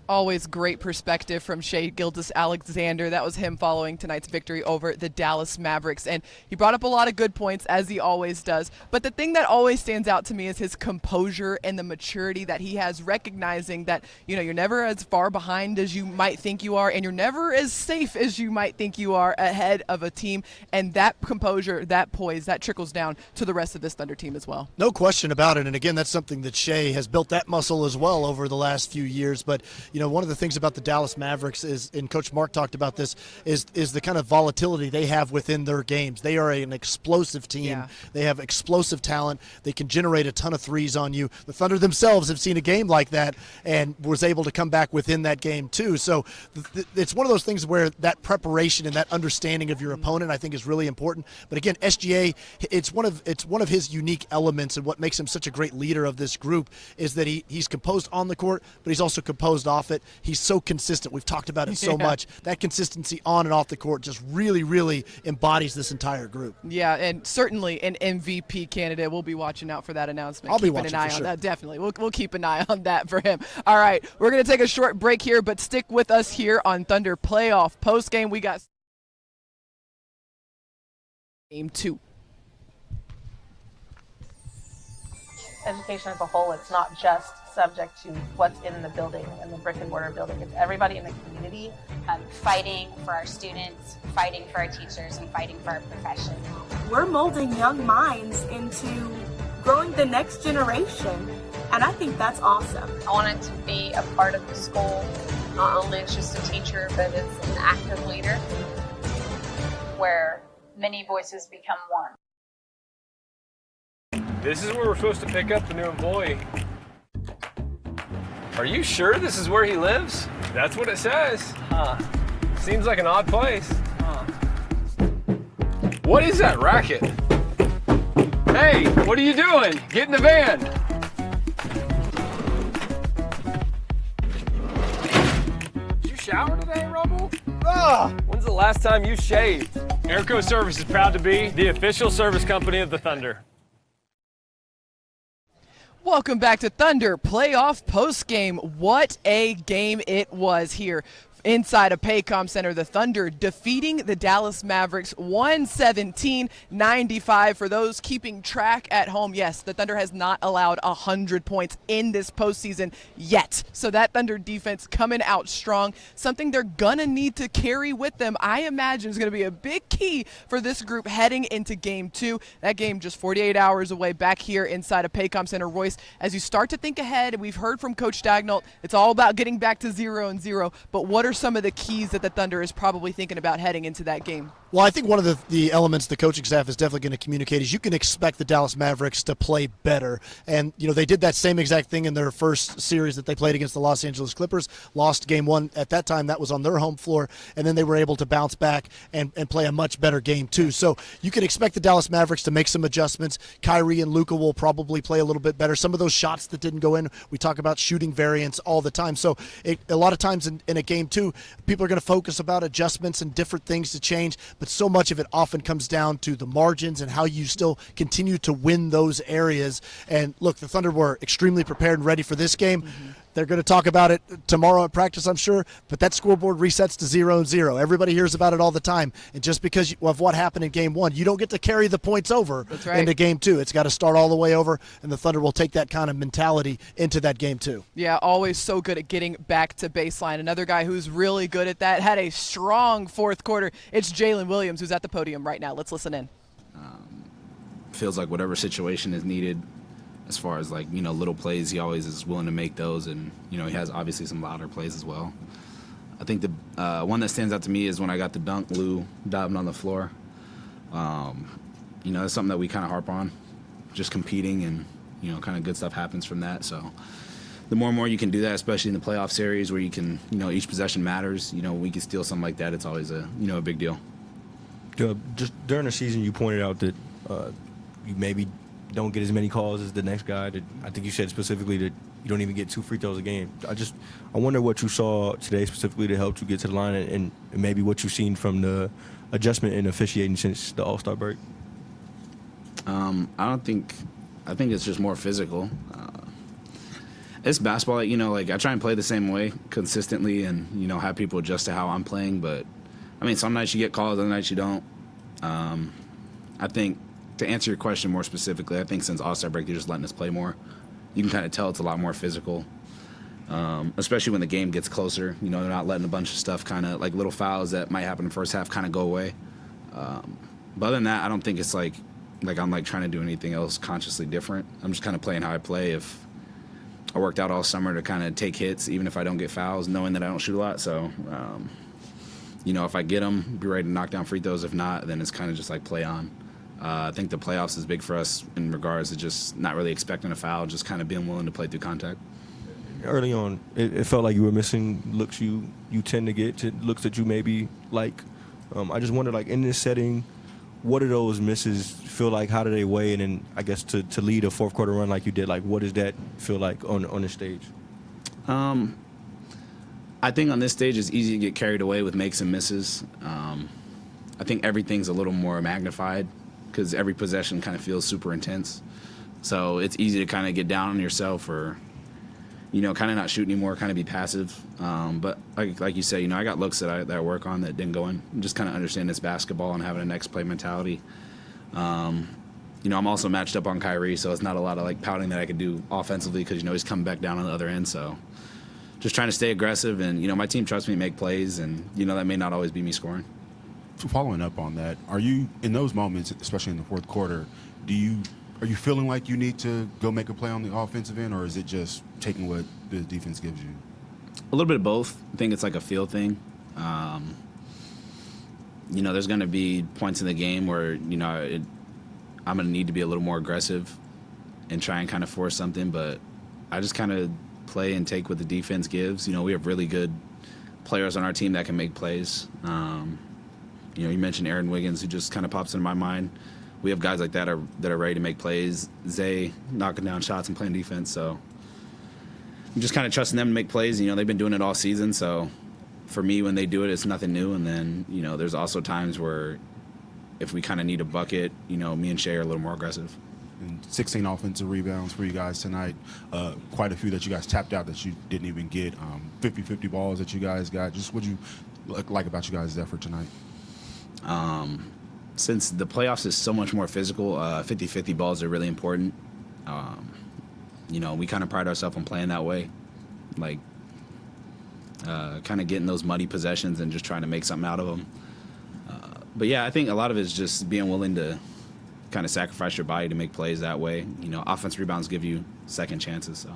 Always great perspective from Shai Gilgeous-Alexander. That was him following tonight's victory over the Dallas Mavericks. And he brought up a lot of good points, as he always does. But the thing that always stands out to me is his composure and the maturity that he has, recognizing that, you're never as far behind as you might think you are, and you're never as safe as you might think you are ahead of a team. And that composure, that poise, that trickles down to the rest of this Thunder team as well. No question about it. And again, that's something that Shai has built that muscle as well over the last few years. But one of the things about the Dallas Mavericks is, and Coach Mark talked about this, is the kind of volatility they have within their games. They are an explosive team. Yeah. They have explosive talent. They can generate a ton of threes on you. The Thunder themselves have seen a game like that and was able to come back within that game too. So it's one of those things where that preparation and that understanding of your opponent, I think, is really important. But again, SGA, it's one of his unique elements, and what makes him such a great leader of this group is that he's composed on the court, but he's also composed off it. He's so consistent. We've talked about it so much. That consistency on and off the court just really, really embodies this entire group. Yeah, and certainly an MVP candidate. We'll be watching out for that announcement. I'll be watching an eye for on sure. that. Definitely. We'll keep an eye on that for him. All right, we're going to take a short break here, but stick with us here on Thunder Playoff Postgame. We got Game 2. Education as a whole, it's not just subject to what's in the building and the brick and mortar building. It's everybody in the community. Fighting for our students, fighting for our teachers, and fighting for our profession. We're molding young minds into growing the next generation, and I think that's awesome. I wanted to be a part of the school, not only as just a teacher, but as an active leader. Where many voices become one. This is where we're supposed to pick up the new employee. Are you sure this is where he lives? That's what it says. Huh. Seems like an odd place. Huh. What is that racket? Hey, what are you doing? Get in the van. Did you shower today, Rumble? When's the last time you shaved? Airco Service is proud to be the official service company of the Thunder. Welcome back to Thunder Playoff Postgame. What a game it was here inside of Paycom Center. The Thunder defeating the Dallas Mavericks 117-95. For those keeping track at home, yes, the Thunder has not allowed 100 points in this postseason yet. So that Thunder defense coming out strong, something they're going to need to carry with them, I imagine, is going to be a big key for this group heading into Game 2. That game just 48 hours away back here inside of Paycom Center. Royce, as you start to think ahead, we've heard from Coach Dagnall, it's all about getting back to 0-0, but what are some of the keys that the Thunder is probably thinking about heading into that game? Well, I think one of the elements the coaching staff is definitely going to communicate is you can expect the Dallas Mavericks to play better. And, they did that same exact thing in their first series that they played against the Los Angeles Clippers, lost Game 1. At that time, that was on their home floor, and then they were able to bounce back and play a much better Game 2. So you can expect the Dallas Mavericks to make some adjustments. Kyrie and Luka will probably play a little bit better. Some of those shots that didn't go in, we talk about shooting variance all the time. So a lot of times in a Game 2, people are going to focus about adjustments and different things to change, but so much of it often comes down to the margins and how you still continue to win those areas. And look, the Thunder were extremely prepared and ready for this game. Mm-hmm. They're going to talk about it tomorrow at practice, I'm sure, but that scoreboard resets to 0-0. Everybody hears about it all the time. And just because of what happened in Game 1, you don't get to carry the points over into Game 2. It's got to start all the way over, and the Thunder will take that kind of mentality into that Game 2. Yeah, always so good at getting back to baseline. Another guy who's really good at that, had a strong fourth quarter. It's Jalen Williams, who's at the podium right now. Let's listen in. Feels like whatever situation is needed, as far as little plays, he always is willing to make those, and he has obviously some louder plays as well. I think the one that stands out to me is when I got the dunk, Lou diving on the floor. That's something that we kind of harp on, just competing, and kind of good stuff happens from that. So the more and more you can do that, especially in the playoff series where you can, each possession matters. We can steal something like that. It's always a big deal. Just during the season, you pointed out that you maybe don't get as many calls as the next guy. That I think you said specifically that you don't even get 2 free throws a game. I wonder what you saw today specifically that helped you get to the line, and maybe what you've seen from the adjustment in officiating since the All-Star break. I think it's just more physical. It's basketball, like I try and play the same way consistently and, have people adjust to how I'm playing. But, I mean, some nights you get calls, other nights you don't. I think, to answer your question more specifically, I think since All-Star break, they're just letting us play more. You can kind of tell it's a lot more physical, especially when the game gets closer. They're not letting a bunch of stuff kind of, like little fouls that might happen in the first half kind of go away. But other than that, I don't think it's like I'm like trying to do anything else consciously different. I'm just kind of playing how I play. If I worked out all summer to kind of take hits, even if I don't get fouls, knowing that I don't shoot a lot. So, if I get them, be ready to knock down free throws. If not, then it's kind of just like play on. I think the playoffs is big for us in regards to just not really expecting a foul, just kind of being willing to play through contact. Early on, it felt like you were missing looks you tend to get, to looks that you maybe like. I just wonder, like, in this setting, what do those misses feel like? How do they weigh? And then, I guess, to lead a fourth quarter run like you did, like, what does that feel like on the stage? I think on this stage it's easy to get carried away with makes and misses. I think everything's a little more magnified because every possession kind of feels super intense. So it's easy to kind of get down on yourself or, kind of not shoot anymore, kind of be passive. But like you said, I got looks that I work on that didn't go in. Just kind of understand this basketball and having a next play mentality. I'm also matched up on Kyrie, so it's not a lot of like pouting that I could do offensively because he's coming back down on the other end. So just trying to stay aggressive, and my team trusts me to make plays, and that may not always be me scoring. Following up on that, are you in those moments, especially in the fourth quarter, are you feeling like you need to go make a play on the offensive end, or is it just taking what the defense gives you? A little bit of both. I think it's like a feel thing. There's going to be points in the game where, I'm going to need to be a little more aggressive and try and kind of force something, but I just kind of play and take what the defense gives. We have really good players on our team that can make plays. You mentioned Aaron Wiggins, who just kind of pops into my mind. We have guys like that that are ready to make plays. Zay knocking down shots and playing defense. So I'm just kind of trusting them to make plays. They've been doing it all season. So for me, when they do it, it's nothing new. And then, there's also times where if we kind of need a bucket, me and Shea are a little more aggressive. And 16 offensive rebounds for you guys tonight. Quite a few that you guys tapped out that you didn't even get. 50-50 balls that you guys got. Just what you like about you guys' effort tonight? Since the playoffs is so much more physical, 50-50 balls are really important. We kind of pride ourselves on playing that way, like kind of getting those muddy possessions and just trying to make something out of them. But yeah, I think a lot of it is just being willing to kind of sacrifice your body to make plays that way. Offensive rebounds give you second chances. So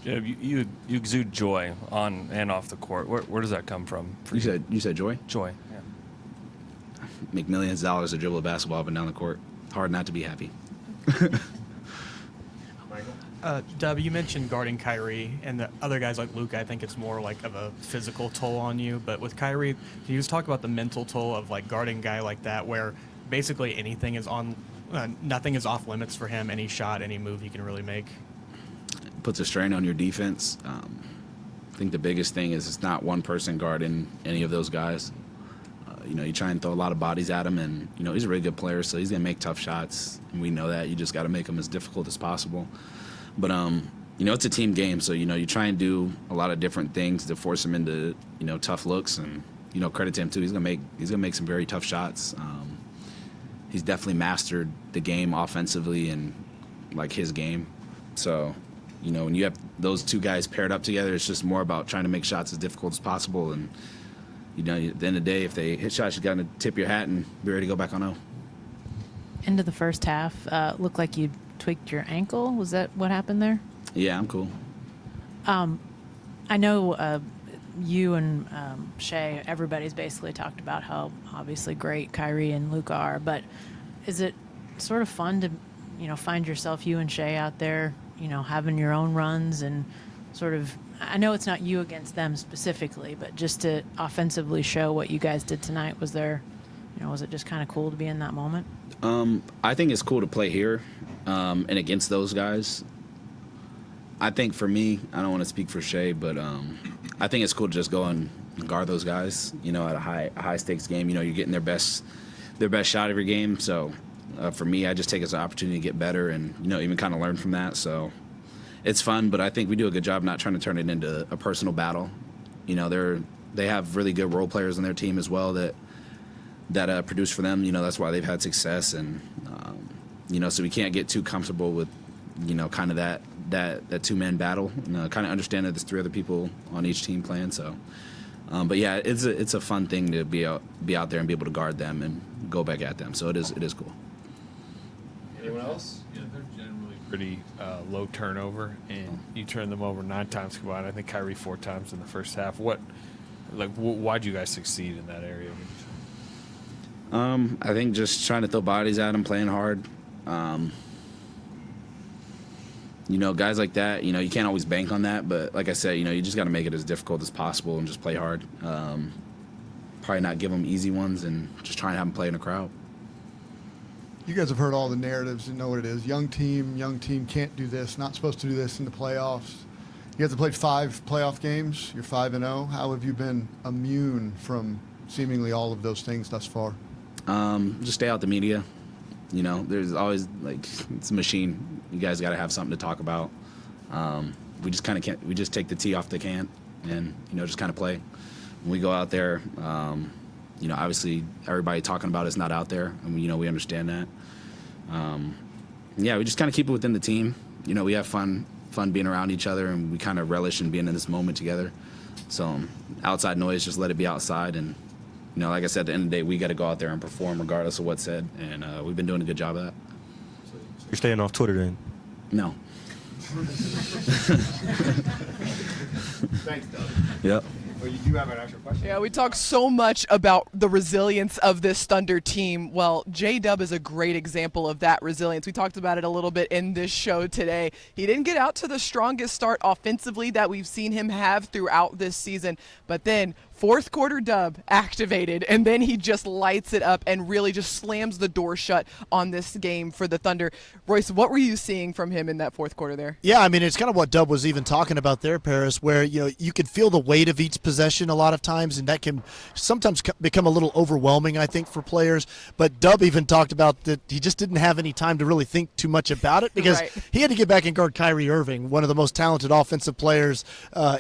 yeah, you exude joy on and off the court. Where does that come from? You said joy? Joy. Yeah. Make millions of dollars to dribble a basketball up and down the court. Hard not to be happy. Dub, you mentioned guarding Kyrie and the other guys like Luka. I think it's more like of a physical toll on you. But with Kyrie, can you just talk about the mental toll of like guarding a guy like that, where basically anything is nothing is off limits for him. Any shot, any move he can really make. Puts a strain on your defense. I think the biggest thing is it's not one person guarding any of those guys. You try and throw a lot of bodies at him, and, he's a really good player, so he's going to make tough shots, and we know that. You just got to make them as difficult as possible. But, it's a team game, so, you try and do a lot of different things to force him into, tough looks, and, credit to him, too. He's going to make some very tough shots. He's definitely mastered the game offensively and, like, his game. So, when you have those two guys paired up together, it's just more about trying to make shots as difficult as possible, and at the end of the day, if they hit shots, you got to tip your hat and be ready to go back on 0. End of the first half, looked like you tweaked your ankle. Was that what happened there? Yeah, I'm cool. I know you and Shea, everybody's basically talked about how obviously great Kyrie and Luka are, but is it sort of fun to, find yourself, you and Shea out there, having your own runs and sort of, I know it's not you against them specifically, but just to offensively show what you guys did tonight, was it just kind of cool to be in that moment? I think it's cool to play here and against those guys. I think for me, I don't want to speak for Shea, but I think it's cool to just go and guard those guys, at a high stakes game. You're getting their best shot of your game. So for me, I just take it as an opportunity to get better and, even kind of learn from that. So it's fun, but I think we do a good job not trying to turn it into a personal battle. You know, they have really good role players on their team as well that produce for them. You know, that's why they've had success, and you know, so we can't get too comfortable with, you know, kind of that 2-man battle. You know, kind of understand that there's 3 other people on each team playing. So, but yeah, it's a fun thing to be out there and be able to guard them and go back at them. So it is cool. Anyone else? Yeah, they're generally pretty low turnover, and you turn them over 9 times combined. I think Kyrie 4 times in the first half. Why'd you guys succeed in that area? I think just trying to throw bodies at them, playing hard. You know, guys like that, you know, you can't always bank on that, but like I said, you know, you just got to make it as difficult as possible and just play hard. Probably not give them easy ones and just try and have them play in a crowd. You guys have heard all the narratives and know what it is. Young team can't do this, not supposed to do this in the playoffs. You guys have played 5 playoff games. You're 5-0. How have you been immune from seemingly all of those things thus far? Just stay out the media. You know, there's always, like, it's a machine. You guys got to have something to talk about. We just kind of can't. We just take the tee off the can and, you know, just kind of play. When we go out there, you know, obviously everybody talking about it's not out there, and you know, we understand that. Yeah, we just kind of keep it within the team. You know, we have fun being around each other, and we kind of relish in being in this moment together. So outside noise, just let it be outside. And, you know, like I said, at the end of the day, we got to go out there and perform regardless of what's said, and we've been doing a good job of that. You're staying off Twitter then? No. Thanks, Doug. Yep. Well, you do have an extra question. Yeah, we talk so much about the resilience of this Thunder team. Well, J-Dub is a great example of that resilience. We talked about it a little bit in this show today. He didn't get out to the strongest start offensively that we've seen him have throughout this season, but then fourth quarter Dub activated, and then he just lights it up and really just slams the door shut on this game for the Thunder. Royce, what were you seeing from him in that fourth quarter there? Yeah, I mean, it's kind of what Dub was even talking about there, Paris, where, you know, you can feel the weight of each possession a lot of times, and that can sometimes become a little overwhelming, I think, for players. But Dub even talked about that he just didn't have any time to really think too much about it because he had to get back and guard Kyrie Irving, one of the most talented offensive players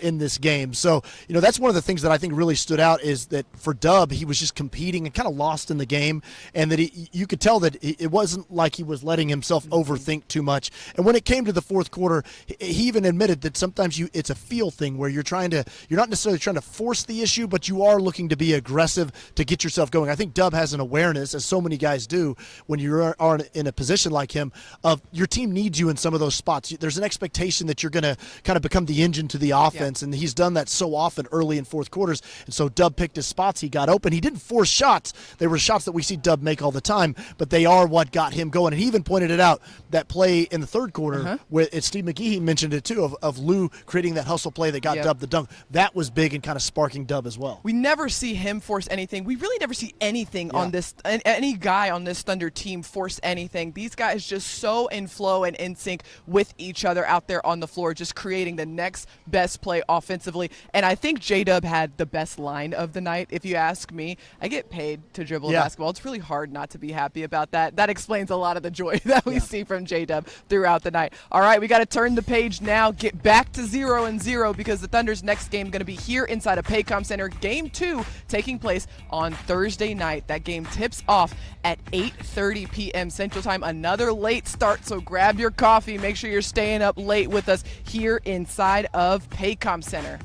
in this game. So, you know, that's one of the things that I think really stood out is that for Dub, he was just competing and kind of lost in the game, and that you could tell that it wasn't like he was letting himself overthink too much. And when it came to the fourth quarter, he even admitted that sometimes it's a feel thing where you're not necessarily trying to force the issue, but you are looking to be aggressive to get yourself going. I think Dub has an awareness, as so many guys do, when you are in a position like him, of your team needs you in some of those spots. There's an expectation that you're going to kind of become the engine to the offense, and he's done that so often early in fourth quarters. And so Dub picked his spots. He got open. He didn't force shots. They were shots that we see Dub make all the time, but they are what got him going. And he even pointed it out, that play in the third quarter, where Steve McGehee mentioned it too, of Lou creating that hustle play that got Dub the dunk. That was big and kind of sparking Dub as well. We never see him force anything. We really never see anything on this, any guy on this Thunder team force anything. These guys just so in flow and in sync with each other out there on the floor, just creating the next best play offensively. And I think J-Dub had the best line of the night, if you ask me. I get paid to dribble basketball. It's really hard not to be happy about that. That explains a lot of the joy that we see from J-Dub throughout the night. All right, we got to turn the page now, get back to 0-0, because the Thunder's next game going to be here inside of Paycom Center. Game 2 taking place on Thursday night. That game tips off at 8:30 p.m. Central Time. Another late start, so grab your coffee. Make sure you're staying up late with us here inside of Paycom Center.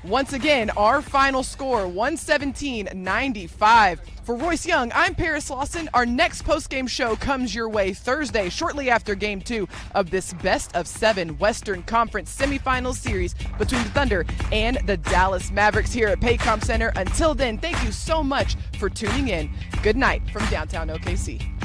Once again, our final score, 117-95. For Royce Young, I'm Paris Lawson. Our next postgame show comes your way Thursday, shortly after Game 2 of this best-of-7 Western Conference semifinal series between the Thunder and the Dallas Mavericks here at Paycom Center. Until then, thank you so much for tuning in. Good night from downtown OKC.